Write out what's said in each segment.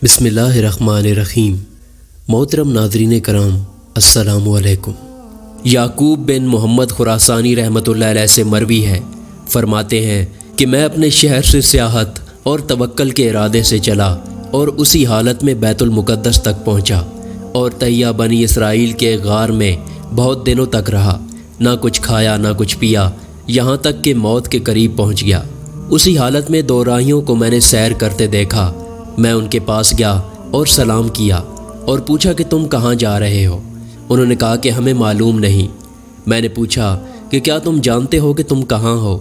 بسم اللہ الرحمن الرحیم۔ محترم ناظرین کرام، السلام علیکم۔ یعقوب بن محمد خراسانی رحمۃ اللہ علیہ سے مروی ہے، فرماتے ہیں کہ میں اپنے شہر سے سیاحت اور توکل کے ارادے سے چلا اور اسی حالت میں بیت المقدس تک پہنچا اور تہیہ بنی اسرائیل کے غار میں بہت دنوں تک رہا، نہ کچھ کھایا نہ کچھ پیا، یہاں تک کہ موت کے قریب پہنچ گیا۔ اسی حالت میں دو راہیوں کو میں نے سیر کرتے دیکھا۔ میں ان کے پاس گیا اور سلام کیا اور پوچھا کہ تم کہاں جا رہے ہو؟ انہوں نے کہا کہ ہمیں معلوم نہیں۔ میں نے پوچھا کہ کیا تم جانتے ہو کہ تم کہاں ہو؟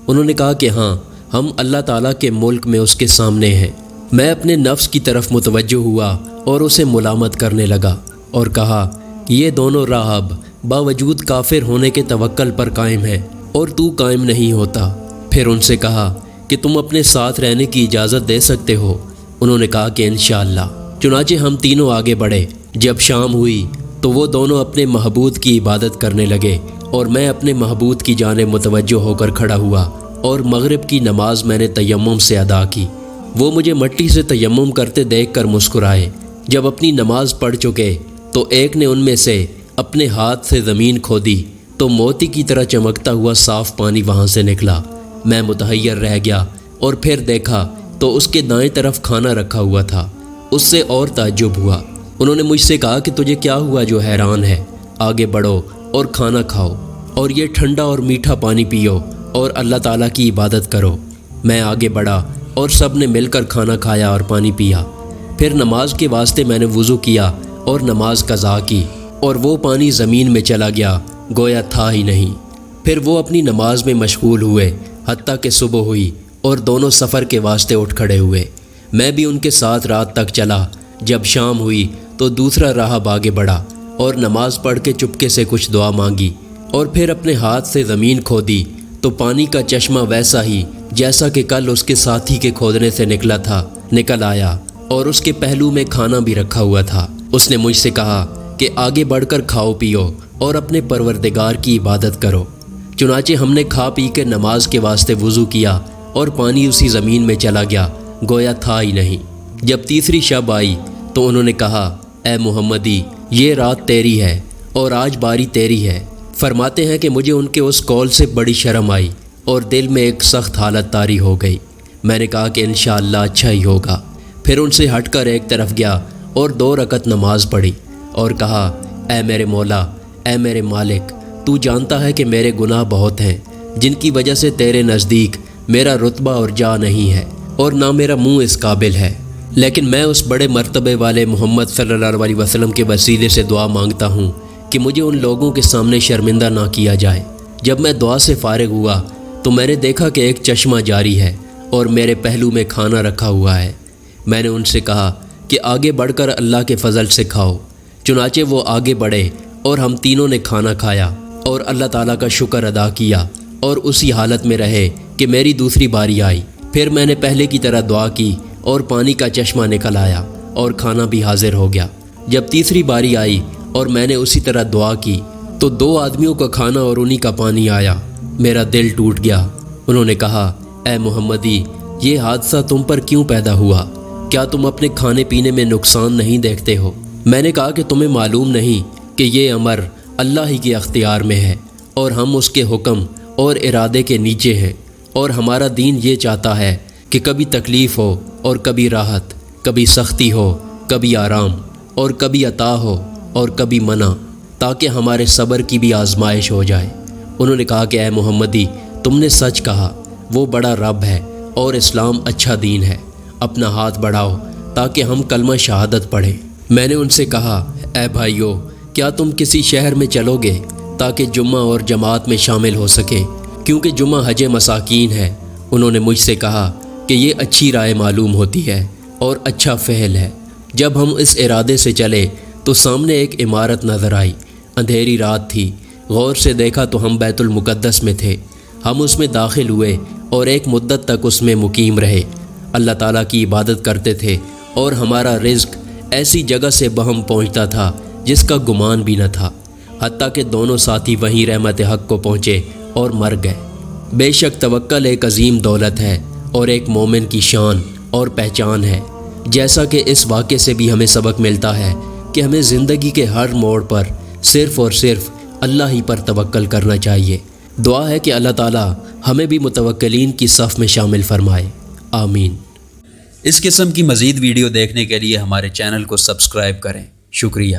انہوں نے کہا کہ ہاں، ہم اللہ تعالیٰ کے ملک میں اس کے سامنے ہیں۔ میں اپنے نفس کی طرف متوجہ ہوا اور اسے ملامت کرنے لگا اور کہا، یہ دونوں راہب باوجود کافر ہونے کے توکل پر قائم ہیں اور تو قائم نہیں ہوتا۔ پھر ان سے کہا کہ تم اپنے ساتھ رہنے کی اجازت دے سکتے ہو؟ انہوں نے کہا کہ انشاءاللہ۔ چنانچہ ہم تینوں آگے بڑھے۔ جب شام ہوئی تو وہ دونوں اپنے معبود کی عبادت کرنے لگے اور میں اپنے معبود کی جانب متوجہ ہو کر کھڑا ہوا اور مغرب کی نماز میں نے تیمم سے ادا کی۔ وہ مجھے مٹی سے تیمم کرتے دیکھ کر مسکرائے۔ جب اپنی نماز پڑھ چکے تو ایک نے ان میں سے اپنے ہاتھ سے زمین کھودی تو موتی کی طرح چمکتا ہوا صاف پانی وہاں سے نکلا۔ میں متحیر رہ گیا اور پھر دیکھا تو اس کے دائیں طرف کھانا رکھا ہوا تھا۔ اس سے اور تعجب ہوا۔ انہوں نے مجھ سے کہا کہ تجھے کیا ہوا جو حیران ہے؟ آگے بڑھو اور کھانا کھاؤ اور یہ ٹھنڈا اور میٹھا پانی پیو اور اللہ تعالیٰ کی عبادت کرو۔ میں آگے بڑھا اور سب نے مل کر کھانا کھایا اور پانی پیا۔ پھر نماز کے واسطے میں نے وضو کیا اور نماز قضا کی اور وہ پانی زمین میں چلا گیا، گویا تھا ہی نہیں۔ پھر وہ اپنی نماز میں مشغول ہوئے حتیٰ کہ صبح ہوئی اور دونوں سفر کے واسطے اٹھ کھڑے ہوئے۔ میں بھی ان کے ساتھ رات تک چلا۔ جب شام ہوئی تو دوسرا راہب آگے بڑھا اور نماز پڑھ کے چپکے سے کچھ دعا مانگی اور پھر اپنے ہاتھ سے زمین کھودی تو پانی کا چشمہ ویسا ہی جیسا کہ کل اس کے ساتھی کے کھودنے سے نکلا تھا نکل آیا اور اس کے پہلو میں کھانا بھی رکھا ہوا تھا۔ اس نے مجھ سے کہا کہ آگے بڑھ کر کھاؤ پیو اور اپنے پروردگار کی عبادت کرو۔ چنانچہ ہم نے کھا پی کے نماز کے واسطے وضو کیا اور پانی اسی زمین میں چلا گیا، گویا تھا ہی نہیں۔ جب تیسری شب آئی تو انہوں نے کہا، اے محمدی، یہ رات تیری ہے اور آج باری تیری ہے۔ فرماتے ہیں کہ مجھے ان کے اس قول سے بڑی شرم آئی اور دل میں ایک سخت حالت طاری ہو گئی۔ میں نے کہا کہ انشاءاللہ اچھا ہی ہوگا۔ پھر ان سے ہٹ کر ایک طرف گیا اور 2 رکعت نماز پڑھی اور کہا، اے میرے مولا، اے میرے مالک، تو جانتا ہے کہ میرے گناہ بہت ہیں جن کی وجہ سے تیرے نزدیک میرا رتبہ اور جا نہیں ہے اور نہ میرا منہ اس قابل ہے، لیکن میں اس بڑے مرتبے والے محمد صلی اللہ علیہ وسلم کے وسیلے سے دعا مانگتا ہوں کہ مجھے ان لوگوں کے سامنے شرمندہ نہ کیا جائے۔ جب میں دعا سے فارغ ہوا تو میں نے دیکھا کہ ایک چشمہ جاری ہے اور میرے پہلو میں کھانا رکھا ہوا ہے۔ میں نے ان سے کہا کہ آگے بڑھ کر اللہ کے فضل سے کھاؤ۔ چنانچہ وہ آگے بڑھے اور ہم تینوں نے کھانا کھایا اور اللہ تعالیٰ کا شکر ادا کیا اور اسی حالت میں رہے کہ میری دوسری باری آئی۔ پھر میں نے پہلے کی طرح دعا کی اور پانی کا چشمہ نکل آیا اور کھانا بھی حاضر ہو گیا۔ جب تیسری باری آئی اور میں نے اسی طرح دعا کی تو 2 آدمیوں کا کھانا اور انہی کا پانی آیا۔ میرا دل ٹوٹ گیا۔ انہوں نے کہا، اے محمدی، یہ حادثہ تم پر کیوں پیدا ہوا؟ کیا تم اپنے کھانے پینے میں نقصان نہیں دیکھتے ہو؟ میں نے کہا کہ تمہیں معلوم نہیں کہ یہ امر اللہ ہی کے اختیار میں ہے اور ہم اس کے حکم اور ارادے کے نیچے ہیں، اور ہمارا دین یہ چاہتا ہے کہ کبھی تکلیف ہو اور کبھی راحت، کبھی سختی ہو، کبھی آرام، اور کبھی عطا ہو اور کبھی منع، تاکہ ہمارے صبر کی بھی آزمائش ہو جائے۔ انہوں نے کہا کہ اے محمدی، تم نے سچ کہا، وہ بڑا رب ہے اور اسلام اچھا دین ہے۔ اپنا ہاتھ بڑھاؤ تاکہ ہم کلمہ شہادت پڑھیں۔ میں نے ان سے کہا، اے بھائیو، کیا تم کسی شہر میں چلو گے تاکہ جمعہ اور جماعت میں شامل ہو سکیں، کیونکہ جمعہ حج مساکین ہے؟ انہوں نے مجھ سے کہا کہ یہ اچھی رائے معلوم ہوتی ہے اور اچھا فعل ہے۔ جب ہم اس ارادے سے چلے تو سامنے ایک عمارت نظر آئی۔ اندھیری رات تھی۔ غور سے دیکھا تو ہم بیت المقدس میں تھے۔ ہم اس میں داخل ہوئے اور ایک مدت تک اس میں مقیم رہے، اللہ تعالیٰ کی عبادت کرتے تھے اور ہمارا رزق ایسی جگہ سے بہم پہنچتا تھا جس کا گمان بھی نہ تھا، حتیٰ کہ دونوں ساتھی وہیں رحمت حق کو پہنچے اور مر گئے۔ بے شک توکل ایک عظیم دولت ہے اور ایک مومن کی شان اور پہچان ہے۔ جیسا کہ اس واقعے سے بھی ہمیں سبق ملتا ہے کہ ہمیں زندگی کے ہر موڑ پر صرف اور صرف اللہ ہی پر توکل کرنا چاہیے۔ دعا ہے کہ اللہ تعالی ہمیں بھی متوکلین کی صف میں شامل فرمائے، آمین۔ اس قسم کی مزید ویڈیو دیکھنے کے لیے ہمارے چینل کو سبسکرائب کریں، شکریہ۔